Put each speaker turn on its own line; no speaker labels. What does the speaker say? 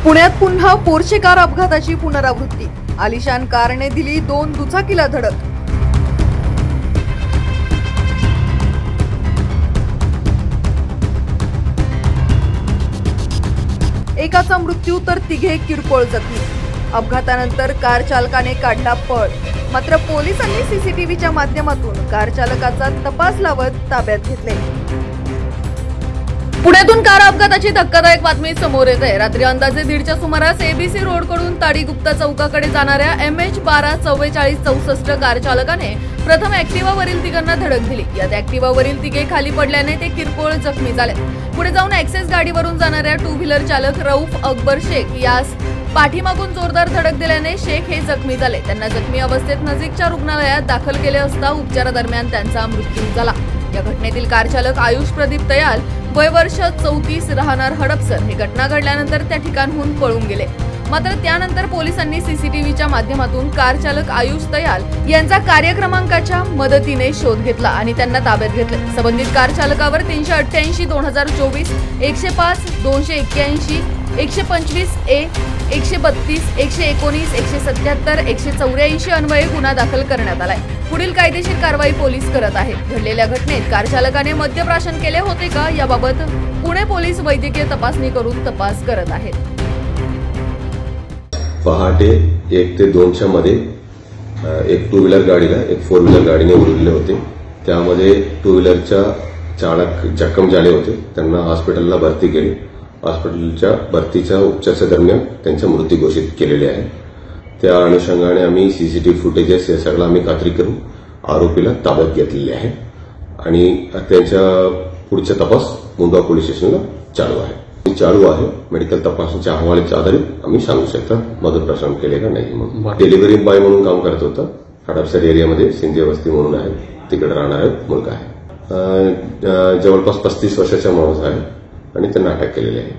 पुण्यात पुन्हा Porsche car अपघाताची पुनरावृत्ती। आलिशान कारने दिली 2 दुचाकीला धडक। एकाचा मृत्यू तर तिघे किरकोळ जखमी। अपघातानंतर कार चालकाने काढला पळ, मात्र पोलिसांनी सीसीटीव्हीच्या माध्यमातून कार चालकाचा तपास लावत ताब्यात घेतले। पुण्यातून कार अपघाताची धक्कादायक बातमी समोर येत आहे। रात्री अंदाजे 1:30च्या सुमारास एबीसी रोडकडून ताडीगुप्ता चौकाकडे जाणाऱ्या MH124464 कार चालकाने प्रथम ऍक्टिवावरील तिघांना धडक दिली। यात ऍक्टिवावरील तिघे खाली पडल्याने ते किरकोळ जखमी झाले। पुढे जाऊन एक्सेस गाडीवरून जाणाऱ्या 2 व्हीलर चालक रऊफ अकबर शेख यास पाठीमागून जोरदार धडक दिल्याने शेख हे जखमी झाले। त्यांना जखमी अवस्थेत नजीकच्या रुग्णालयात दाखल केले असता उपचारादरम्यान त्यांचा मृत्यू झाला। या घटनेतील कार चालक आयुष प्रदीप तयाल वय वर्ष 34 राहणार हडपसर हे घटना घडल्यानंतर त्या ठिकाणाहून पळून गेले। मात्र त्यानंतर पोलिसांनी सीसीटीव्हीच्या माध्यमातून कार चालक आयुष तयाल यांचा कार्यक्रमांकाच्या मदतीने शोध घेतला आणि त्यांना ताब्यात घेतले। संबंधित कार चालकावर 388 2024 105 281 125 A 132 119 177 184 अन्वये गुन्हा दाखल करण्यात आलाय। पुढील कायदेशीर कारवाई पोलीस करत आहेत। घडलेल्या घटनेत कार चालकाने मद्यप्राशन केले होते का याबाबत पुणे पोलीस वैद्यकीय तपासणी करून तपास करत आहेत।
पहाटे 1 ते 2च्या मध्ये एक 2 व्हीलर गाडीला एक 4 व्हीलर गाडीने उडवले होते। त्यामध्ये 2 व्हीलरच्या चालक जखम झाले होते, त्यांना हॉस्पिटलला भरती केले। हॉस्पिटलच्या भरतीच्या उपचाराच्या दरम्यान त्यांचा मृत्यू घोषित केलेले आहे। त्या अनुषंगाने आम्ही सीसीटीव्ही फुटेजेस हे सगळं आम्ही खात्री करून आरोपीला ताब्यात घेतलेले आहे आणि त्यांच्या पुढचा तपास मुंबई पोलीस स्टेशनला चालू आहे। मेडिकल तपासणीच्या अहवालाच्या आधारित आम्ही सांगू शकतो मद्यप्राशन केले का नाही म्हणून। डिलिव्हरी बॉय म्हणून काम करत होता। हडपसर एरियामध्ये सिंजे वस्ती म्हणून आहे, तिकडे राहणारा मुलगा आहे। जवळपास 35 वर्षाचा माणूस आहे आणि त्यांना अटक केलेली आहे।